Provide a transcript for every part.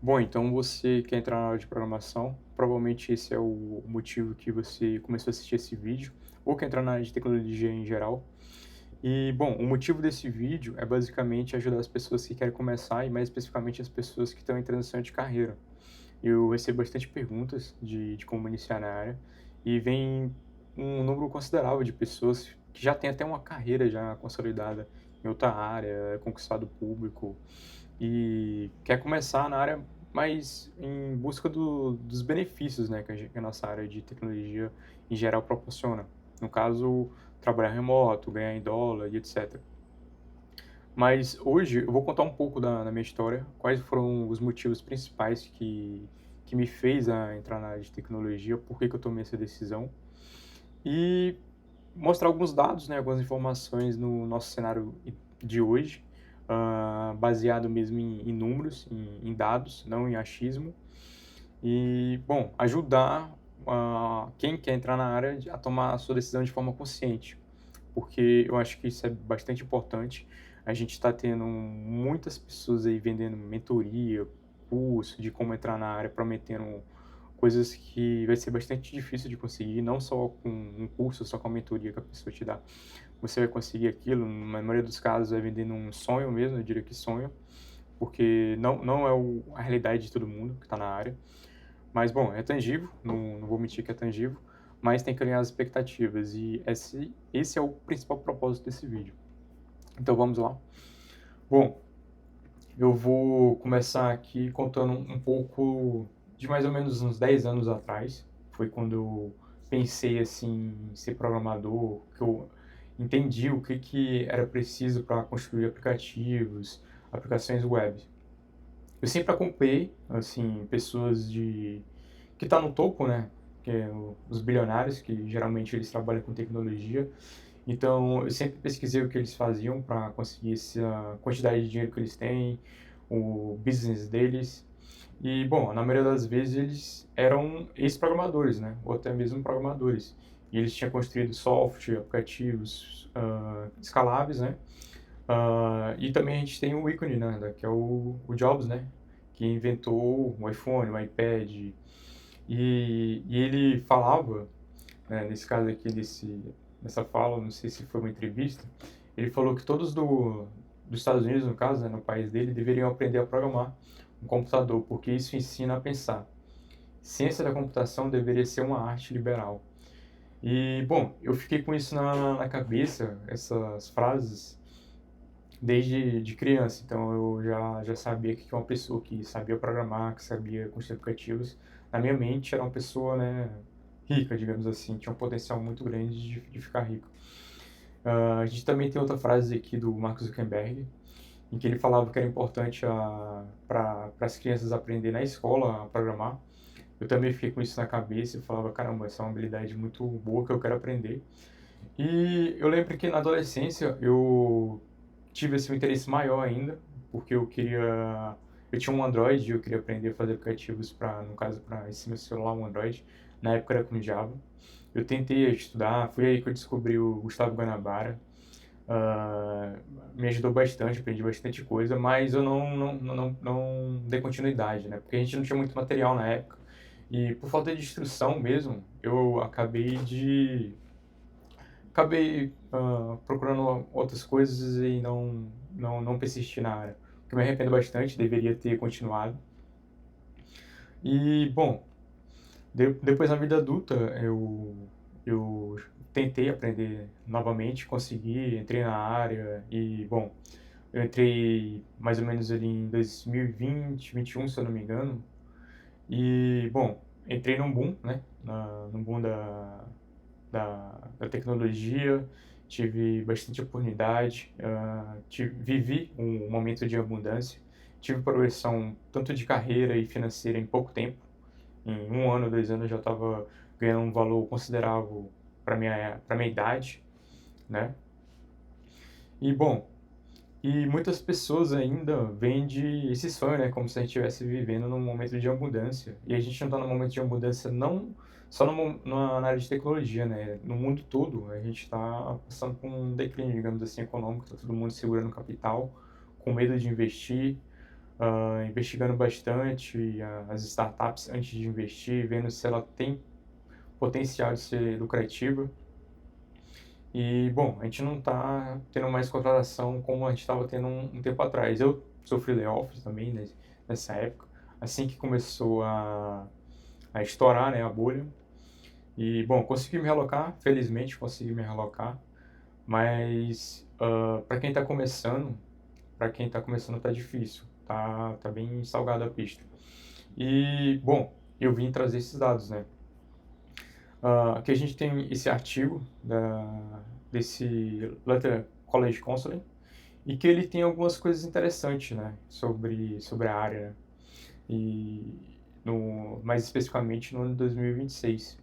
Bom, então você quer entrar na área de programação, provavelmente esse é o motivo que você começou a assistir esse vídeo, ou quer entrar na área de tecnologia em geral. E, bom, o motivo desse vídeo é basicamente ajudar as pessoas que querem começar e mais especificamente as pessoas que estão em transição de carreira. Eu recebo bastante perguntas de como iniciar na área e vem um número considerável de pessoas que já têm até uma carreira já consolidada em outra área, conquistado público e quer começar na área, mas em busca dos benefícios, né, que a nossa área de tecnologia em geral proporciona. No caso, trabalhar remoto, ganhar em dólar e etc. Mas hoje eu vou contar um pouco da minha história, quais foram os motivos principais que me fez a entrar na área de tecnologia, por que que eu tomei essa decisão, e mostrar alguns dados, né, algumas informações no nosso cenário de hoje, baseado mesmo em números, em dados, não em achismo, e, bom, ajudar quem quer entrar na área a tomar a sua decisão de forma consciente, porque eu acho que isso é bastante importante. A gente está tendo muitas pessoas aí vendendo mentoria, curso de como entrar na área, prometendo coisas que vai ser bastante difícil de conseguir, não só com um curso, só com a mentoria que a pessoa te dá. Você vai conseguir aquilo, na maioria dos casos, é vendendo um sonho mesmo, eu diria que sonho, porque não é a realidade de todo mundo que está na área. Mas, bom, é tangível, não vou mentir que é tangível, mas tem que alinhar as expectativas, e esse é o principal propósito desse vídeo. Então vamos lá. Bom, eu vou começar aqui contando um pouco de mais ou menos uns 10 anos atrás. Foi quando eu pensei assim em ser programador, que eu entendi o que era preciso para construir aplicativos, aplicações web. Eu sempre acompanhei, assim, pessoas que tá no topo, né, que é os bilionários, que geralmente eles trabalham com tecnologia. Então, eu sempre pesquisei o que eles faziam para conseguir essa quantidade de dinheiro que eles têm, o business deles. E, bom, na maioria das vezes eles eram ex-programadores, né, ou até mesmo programadores. E eles tinham construído software, aplicativos, escaláveis, né, e também a gente tem o ícone, né, que é o Jobs, né, que inventou o iPhone, o iPad, e ele falava, né, nesse caso aqui, nessa fala, não sei se foi uma entrevista, ele falou que todos dos Estados Unidos, no caso, né, no país dele, deveriam aprender a programar um computador, porque isso ensina a pensar. Ciência da computação deveria ser uma arte liberal. E, bom, eu fiquei com isso na cabeça, essas frases, desde de criança, então eu já sabia que uma pessoa que sabia programar, que sabia construir aplicativos, na minha mente era uma pessoa, né, rica, digamos assim, tinha um potencial muito grande de ficar rico. A gente também tem outra frase aqui do Mark Zuckerberg, em que ele falava que era importante para as crianças aprender na escola a programar. Eu também fiquei com isso na cabeça e falava, caramba, essa é uma habilidade muito boa que eu quero aprender. E eu lembro que na adolescência eu tive esse um interesse maior ainda, porque eu tinha um Android e eu queria aprender a fazer aplicativos para, no caso, para esse meu celular, um Android. Na época era com Java. Eu tentei estudar, foi aí que eu descobri o Gustavo Guanabara. Ah, me ajudou bastante, aprendi bastante coisa, mas eu não dei continuidade, né? Porque a gente não tinha muito material na época. E por falta de instrução mesmo, eu acabei procurando outras coisas e não persisti na área. O que me arrependo bastante, deveria ter continuado. E, bom, depois na vida adulta eu tentei aprender novamente, consegui, entrei na área e, bom, eu entrei mais ou menos ali em 2020, 21, se eu não me engano. E, bom, entrei num boom, né? No boom da tecnologia, tive bastante oportunidade, vivi um momento de abundância, tive progressão tanto de carreira e financeira em pouco tempo. Em um ano, 2 anos, eu já estava ganhando um valor considerável para minha idade, né? E, bom, e muitas pessoas ainda vendem esse sonho, né, como se a gente estivesse vivendo num momento de abundância. E a gente não está num momento de abundância não só na área de tecnologia, né? No mundo todo, a gente está passando por um declínio, digamos assim, econômico. Está todo mundo segurando capital, com medo de investir. investigando bastante as startups antes de investir, vendo se ela tem potencial de ser lucrativa. E, bom, a gente não está tendo mais contratação como a gente estava tendo um tempo atrás. Eu sofri layoffs também nessa época, assim que começou a estourar, né, a bolha. E, bom, consegui me realocar, felizmente consegui me realocar, mas para quem está começando, tá difícil, tá bem salgada a pista. E, bom, eu vim trazer esses dados, né? Aqui a gente tem esse artigo desse Letter College Counseling, e que ele tem algumas coisas interessantes, né, sobre a área, né? E mais especificamente no ano de 2026.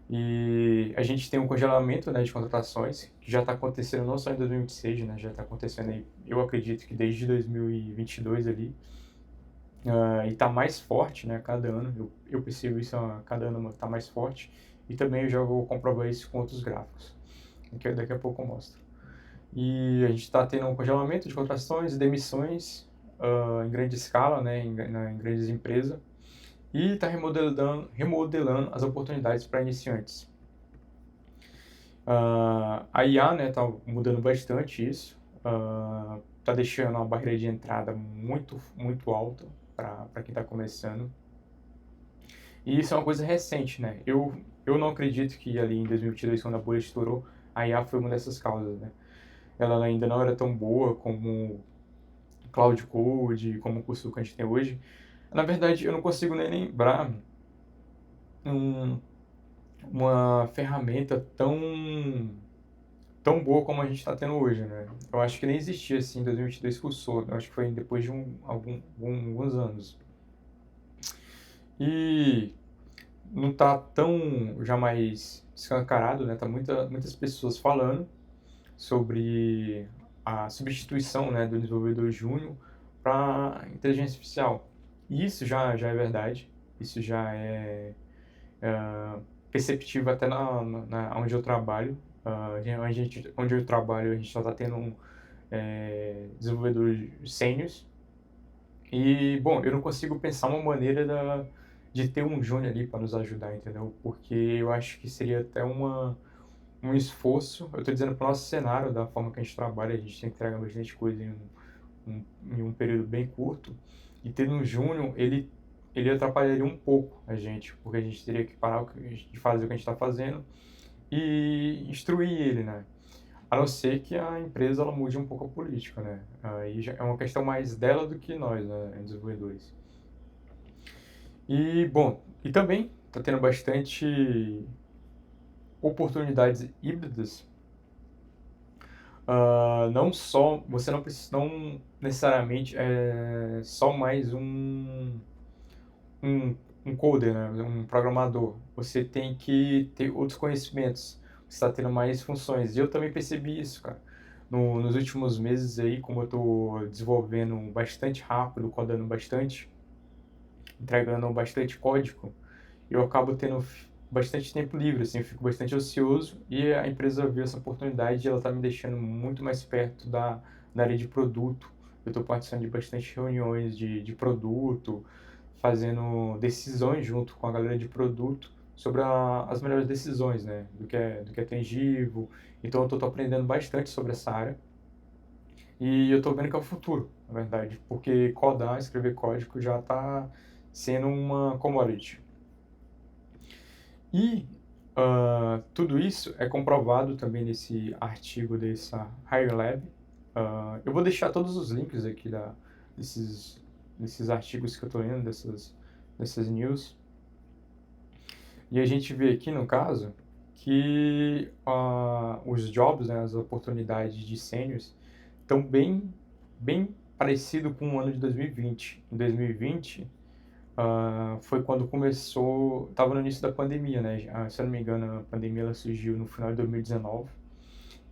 E a gente tem um congelamento, né, de contratações, que já está acontecendo não só em 2026, né, já está acontecendo aí, eu acredito que desde 2022 ali, e está mais forte, né, a cada ano, eu percebo isso a cada ano está mais forte, e também eu já vou comprovar isso com outros gráficos, que daqui a pouco eu mostro. E a gente está tendo um congelamento de contratações e demissões em grande escala, né, em grandes empresas, e está remodelando as oportunidades para iniciantes. A IA, né, tá mudando bastante isso, tá deixando uma barreira de entrada muito, muito alta para quem está começando. E isso é uma coisa recente, né? Eu não acredito que ali em 2022, quando a bolha estourou, a IA foi uma dessas causas, né? Ela ainda não era tão boa como Cloud Code, como o curso que a gente tem hoje. Na verdade, eu não consigo nem lembrar uma ferramenta tão boa como a gente está tendo hoje, né? Eu acho que nem existia assim em 2022 que usou. Eu acho que foi depois de alguns anos. E não está tão já mais escancarado, né? Tá muitas pessoas falando sobre a substituição, né, do desenvolvedor júnior para inteligência artificial. E isso já é verdade. Isso já é perceptível até onde eu trabalho. Onde eu trabalho, a gente só está tendo desenvolvedores sêniors. E, bom, eu não consigo pensar uma maneira de ter um júnior ali para nos ajudar, entendeu? Porque eu acho que seria até um esforço. Eu estou dizendo para o nosso cenário, da forma que a gente trabalha, a gente tem que entregar bastante coisa em um período bem curto. E ter um júnior, ele atrapalharia um pouco a gente, porque a gente teria que parar de fazer o que a gente está fazendo e instruir ele, né? A não ser que a empresa ela mude um pouco a política, né? Aí já é uma questão mais dela do que nós, né, desenvolvedores. E, bom, e também está tendo bastante oportunidades híbridas. Você não precisa, não necessariamente é só mais um, um coder, né? Um programador. Você tem que ter outros conhecimentos. Você está tendo mais funções. E eu também percebi isso, cara. Nos últimos meses aí, como eu estou desenvolvendo bastante rápido, codando bastante, entregando bastante código, eu acabo tendo bastante tempo livre, assim, eu fico bastante ocioso e a empresa viu essa oportunidade e ela está me deixando muito mais perto da área de produto. Eu estou participando de bastante reuniões de produto, fazendo decisões junto com a galera de produto sobre as melhores decisões, né, do que é tangível. Então eu estou aprendendo bastante sobre essa área e eu estou vendo que é o futuro, na verdade, porque codar, escrever código já está sendo uma commodity. E tudo isso é comprovado também nesse artigo dessa Higher Lab. Eu vou deixar todos os links aqui desses artigos que eu estou lendo, dessas news. E a gente vê aqui, no caso, que os jobs, né, as oportunidades de seniors, estão bem parecido com o ano de 2020. Em 2020, foi quando começou, estava no início da pandemia, né? Se eu não me engano, a pandemia ela surgiu no final de 2019.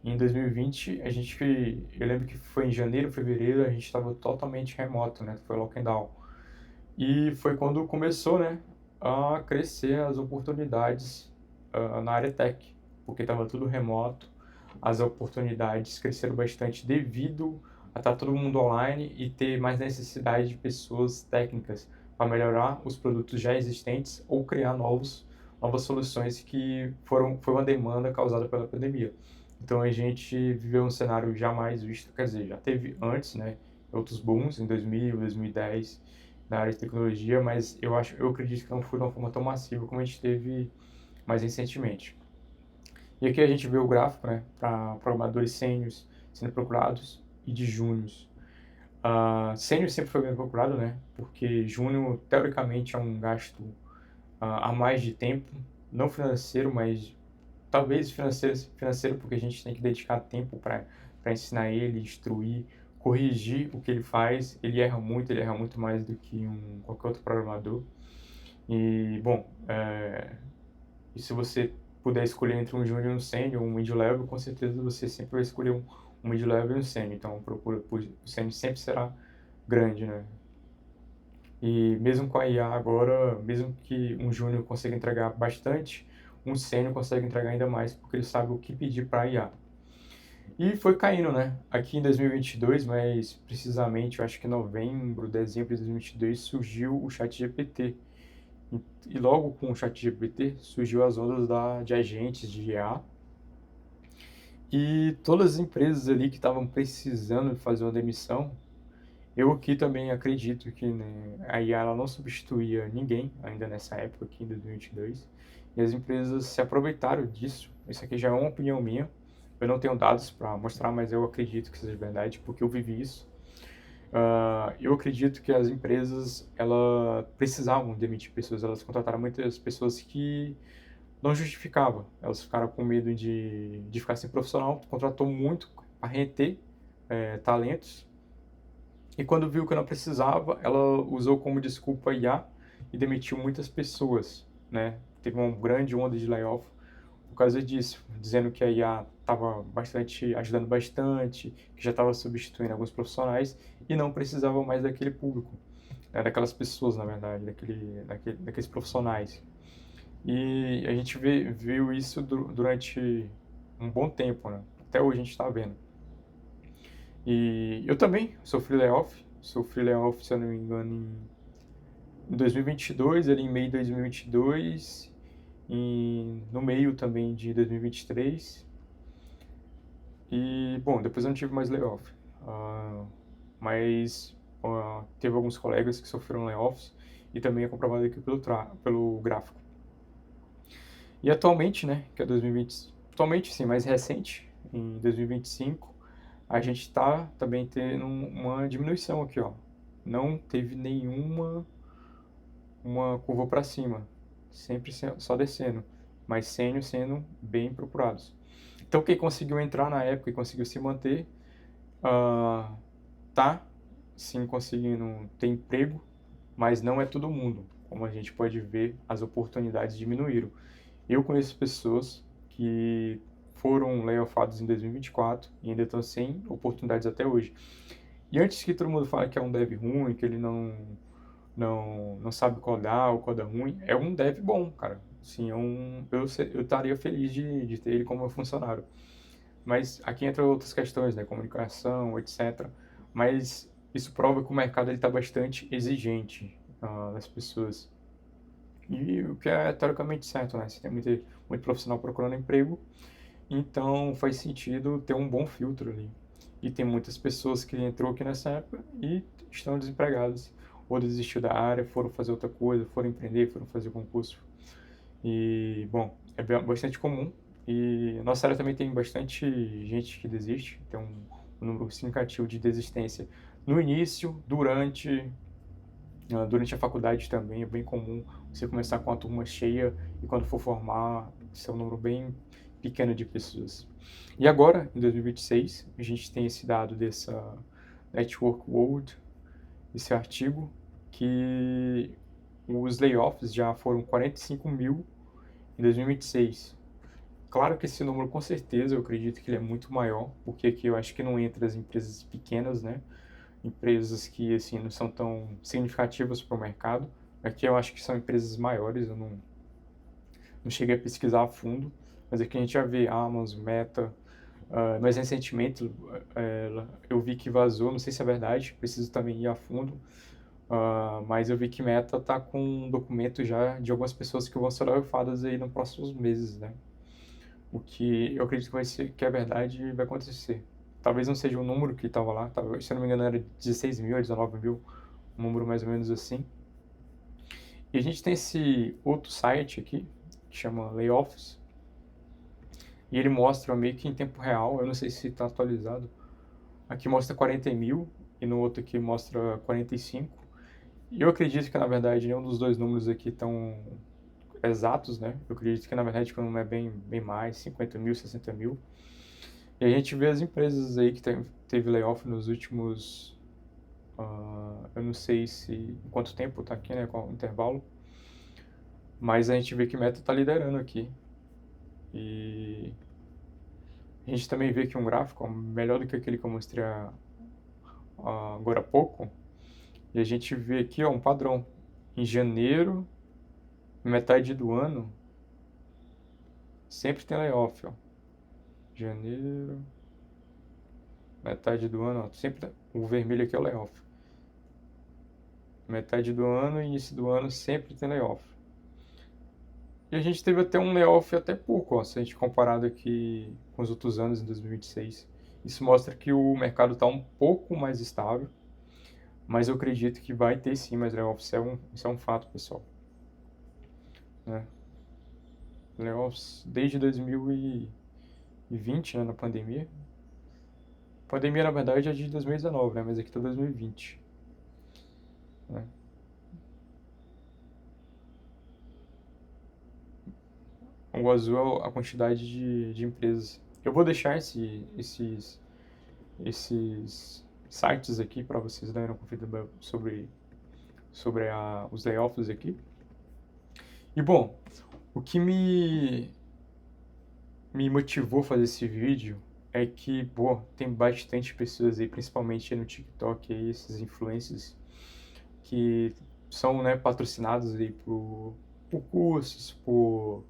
E em 2020, eu lembro que foi em janeiro, fevereiro, a gente estava totalmente remoto, né? Foi lockdown. E foi quando começou, né, a crescer as oportunidades na área tech, porque estava tudo remoto. As oportunidades cresceram bastante devido a estar todo mundo online e ter mais necessidade de pessoas técnicas para melhorar os produtos já existentes ou criar novas soluções que foi uma demanda causada pela pandemia. Então a gente viveu um cenário jamais visto, quer dizer, já teve antes, né, outros booms em 2000, 2010 na área de tecnologia, mas eu acredito que não foi de uma forma tão massiva como a gente teve mais recentemente. E aqui a gente vê o gráfico, né, para programadores sêniores sendo procurados e de júniors. Sênior sempre foi bem procurado, né, porque júnior teoricamente é um gasto a mais de tempo, não financeiro, mas talvez financeiro porque a gente tem que dedicar tempo para ensinar ele, instruir, corrigir o que ele faz. Ele erra muito mais do que qualquer outro programador. E, bom, e se você puder escolher entre um júnior e um sênior, um mid-level, com certeza você sempre vai escolher um mid-level e um sênior. Então, a procura por sênior sempre será grande, né? E mesmo com a IA agora, mesmo que um júnior consiga entregar bastante, um sênior consegue entregar ainda mais, porque ele sabe o que pedir para a IA. E foi caindo, né? Aqui em 2022, mais precisamente, eu acho que em novembro, dezembro de 2022, surgiu o ChatGPT. E logo com o ChatGPT surgiu as ondas de agentes de IA. E todas as empresas ali que estavam precisando fazer uma demissão, eu aqui também acredito que, né, a IA ela não substituía ninguém ainda nessa época aqui em 2022. E as empresas se aproveitaram disso. Isso aqui já é uma opinião minha. Eu não tenho dados para mostrar, mas eu acredito que seja verdade, porque eu vivi isso. Eu acredito que as empresas ela precisavam demitir pessoas, elas contrataram muitas pessoas que não justificava. Elas ficaram com medo de ficar sem profissional, contratou muito para reter talentos. E quando viu que não precisava, ela usou como desculpa a IA e demitiu muitas pessoas, né? Teve uma grande onda de layoff por causa disso, dizendo que a IA estava ajudando bastante, que já estava substituindo alguns profissionais e não precisava mais daquele público, né? Daquelas pessoas, na verdade, daqueles profissionais. E a gente viu isso durante um bom tempo, né? Até hoje a gente está vendo. E eu também sofri layoff, se eu não me engano, em 2022, ali em meio de 2022, no meio também de 2023. E, bom, depois eu não tive mais layoff. Mas teve alguns colegas que sofreram layoffs e também é comprovado aqui pelo gráfico. E atualmente, né, que é 2020, atualmente sim, mais recente, em 2025, a gente está também tendo uma diminuição aqui, ó. Não teve nenhuma uma curva para cima, sempre só descendo, mas sênior sendo bem procurados. Então, quem conseguiu entrar na época e conseguiu se manter, tá sim conseguindo ter emprego, mas não é todo mundo. Como a gente pode ver, as oportunidades diminuíram. Eu conheço pessoas que foram layoffados em 2024 e ainda estão sem oportunidades até hoje. E antes que todo mundo fale que é um dev ruim, que ele não sabe codar ou coda ruim, é um dev bom, cara. Sim, eu estaria feliz de ter ele como meu funcionário. Mas aqui entra outras questões, né, comunicação, etc. Mas isso prova que o mercado está bastante exigente das pessoas. E o que é teoricamente certo, né? Você tem muito profissional procurando emprego, então faz sentido ter um bom filtro ali. E tem muitas pessoas que entrou aqui nessa época e estão desempregadas, ou desistiu da área, foram fazer outra coisa, foram empreender, foram fazer concurso. E, bom, é bastante comum. E nossa área também tem bastante gente que desiste, tem um número significativo de desistência no início, durante a faculdade também é bem comum você começar com a turma cheia e quando for formar, ser um número bem pequeno de pessoas. E agora, em 2026, a gente tem esse dado dessa Network World, esse artigo, que os layoffs já foram 45 mil em 2026. Claro que esse número, com certeza, eu acredito que ele é muito maior, porque aqui eu acho que não entra as empresas pequenas, né? Empresas que assim não são tão significativas para o mercado. Aqui eu acho que são empresas maiores, eu não cheguei a pesquisar a fundo, mas aqui a gente já vê Amazon, Meta, Mas recentemente eu vi que vazou, não sei se é verdade, preciso também ir a fundo, mas eu vi que Meta tá com um documento já de algumas pessoas que vão ser layofadas aí nos próximos meses, né? O que eu acredito que vai ser, que é verdade e vai acontecer. Talvez não seja o número que estava lá, se eu não me engano era 16 mil, 19 mil, um número mais ou menos assim. E a gente tem esse outro site aqui, que chama Layoffs, e ele mostra meio que em tempo real, eu não sei se está atualizado. Aqui mostra 40 mil e no outro aqui mostra 45. E eu acredito que, na verdade, nenhum dos dois números aqui estão exatos, né? Eu acredito que, na verdade, o número é bem mais, 50 mil, 60 mil. E a gente vê as empresas aí que teve layoff nos últimos... eu não sei se em quanto tempo tá aqui, né? Qual o intervalo. Mas a gente vê que Meta tá liderando aqui. E a gente também vê que um gráfico melhor do que aquele que eu mostrei agora há pouco. E a gente vê aqui, ó, um padrão. Em janeiro, metade do ano, sempre tem layoff, ó. Janeiro, metade do ano, ó, sempre o vermelho aqui é o layoff. Metade do ano, início do ano, sempre tem layoff. E a gente teve até um layoff até pouco, ó, se a gente comparado aqui com os outros anos, em 2026. Isso mostra que o mercado está um pouco mais estável, mas eu acredito que vai ter sim mais layoffs. Isso é um fato, pessoal. Né? Layoffs desde 2020, né, na pandemia. A pandemia, na verdade, é de 2019, né, mas aqui tá 2020. Né? O azul é a quantidade de empresas. Eu vou deixar esses sites aqui para vocês darem uma conferida sobre os layoffs aqui. E bom, o que me motivou a fazer esse vídeo é que, pô, tem bastante pessoas aí, principalmente no TikTok, aí, esses influencers que são, né, patrocinados aí por cursos, por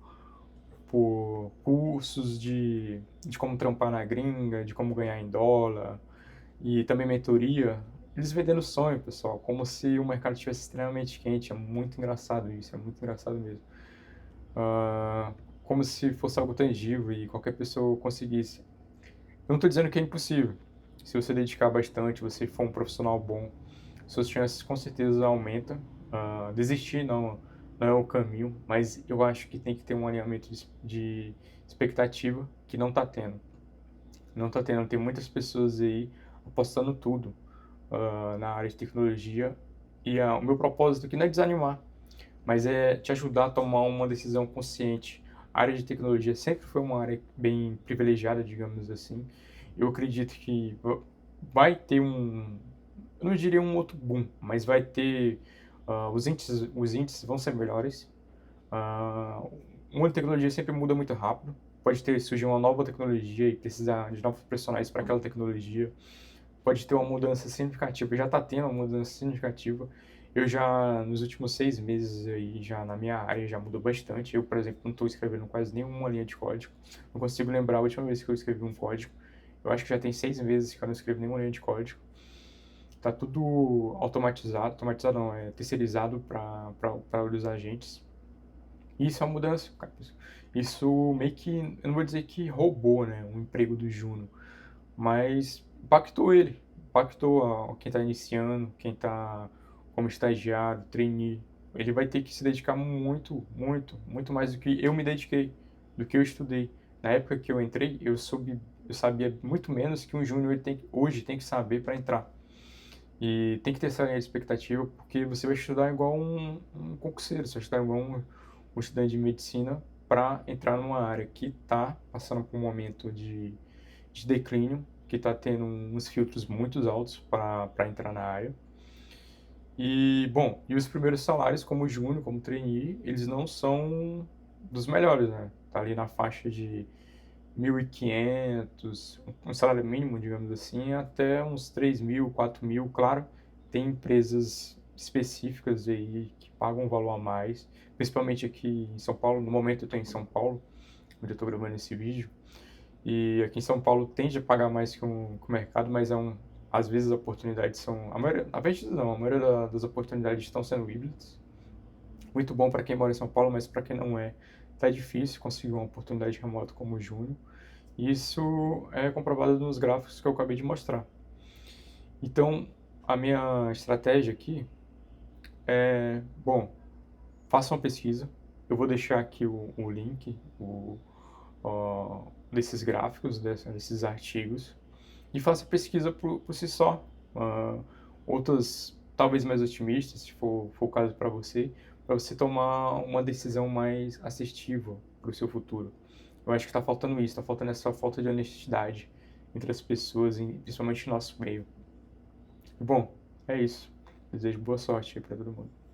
cursos de como trampar na gringa, de como ganhar em dólar e também mentoria. Eles vendendo sonho, pessoal, como se o mercado estivesse extremamente quente. É muito engraçado isso, é muito engraçado mesmo. Como se fosse algo tangível e qualquer pessoa conseguisse. Eu não estou dizendo que é impossível. Se você dedicar bastante, você for um profissional bom, suas chances com certeza aumentam. Desistir não é o caminho, mas eu acho que tem que ter um alinhamento de expectativa que não está tendo. Não está tendo. Tem muitas pessoas aí apostando tudo na área de tecnologia e o meu propósito aqui não é desanimar, mas é te ajudar a tomar uma decisão consciente. A área de tecnologia sempre foi uma área bem privilegiada, digamos assim. Eu acredito que vai ter eu não diria um outro boom, mas vai ter, os índices vão ser melhores. Uma tecnologia sempre muda muito rápido. Pode surgir uma nova tecnologia e precisar de novos profissionais para aquela tecnologia. Pode ter uma mudança significativa, já está tendo uma mudança significativa. Eu já, nos últimos 6 meses aí, já na minha área, já mudou bastante. Eu, por exemplo, não estou escrevendo quase nenhuma linha de código. Não consigo lembrar a última vez que eu escrevi um código. Eu acho que já tem 6 meses que eu não escrevo nenhuma linha de código. Tá tudo automatizado não, é terceirizado para os agentes. E isso é uma mudança, cara. Isso meio que, eu não vou dizer que roubou, né, o emprego do Juno, mas impactou ele, impactou quem está iniciando, quem está como estagiário, trainee. Ele vai ter que se dedicar muito, muito, muito mais do que eu me dediquei, do que eu estudei. Na época que eu entrei, eu sabia muito menos que um júnior hoje tem que saber para entrar. E tem que ter essa expectativa, porque você vai estudar igual um concurseiro, você vai estudar igual um estudante de medicina para entrar numa área que está passando por um momento de declínio, que está tendo uns filtros muito altos para entrar na área. E, bom, e os primeiros salários, como júnior, como trainee, eles não são dos melhores, né? Tá ali na faixa de 1.500, um salário mínimo, digamos assim, até uns 3.000, 4.000. Claro, tem empresas específicas aí que pagam um valor a mais, principalmente aqui em São Paulo. No momento eu estou em São Paulo, onde eu estou gravando esse vídeo. E aqui em São Paulo tende a pagar mais que o mercado, mas às vezes as oportunidades são, a maioria das oportunidades estão sendo híbridas. Muito bom para quem mora em São Paulo, mas para quem não é, tá difícil conseguir uma oportunidade remota como júnior. Isso é comprovado nos gráficos que eu acabei de mostrar. Então, a minha estratégia aqui é, bom, faça uma pesquisa. Eu vou deixar aqui o link desses gráficos, desses artigos, e faça pesquisa por si só. Outras, talvez mais otimistas, se for o caso para você tomar uma decisão mais assertiva para o seu futuro. Eu acho que está faltando isso, está faltando essa falta de honestidade entre as pessoas, principalmente no nosso meio. Bom, é isso. Desejo boa sorte aí para todo mundo.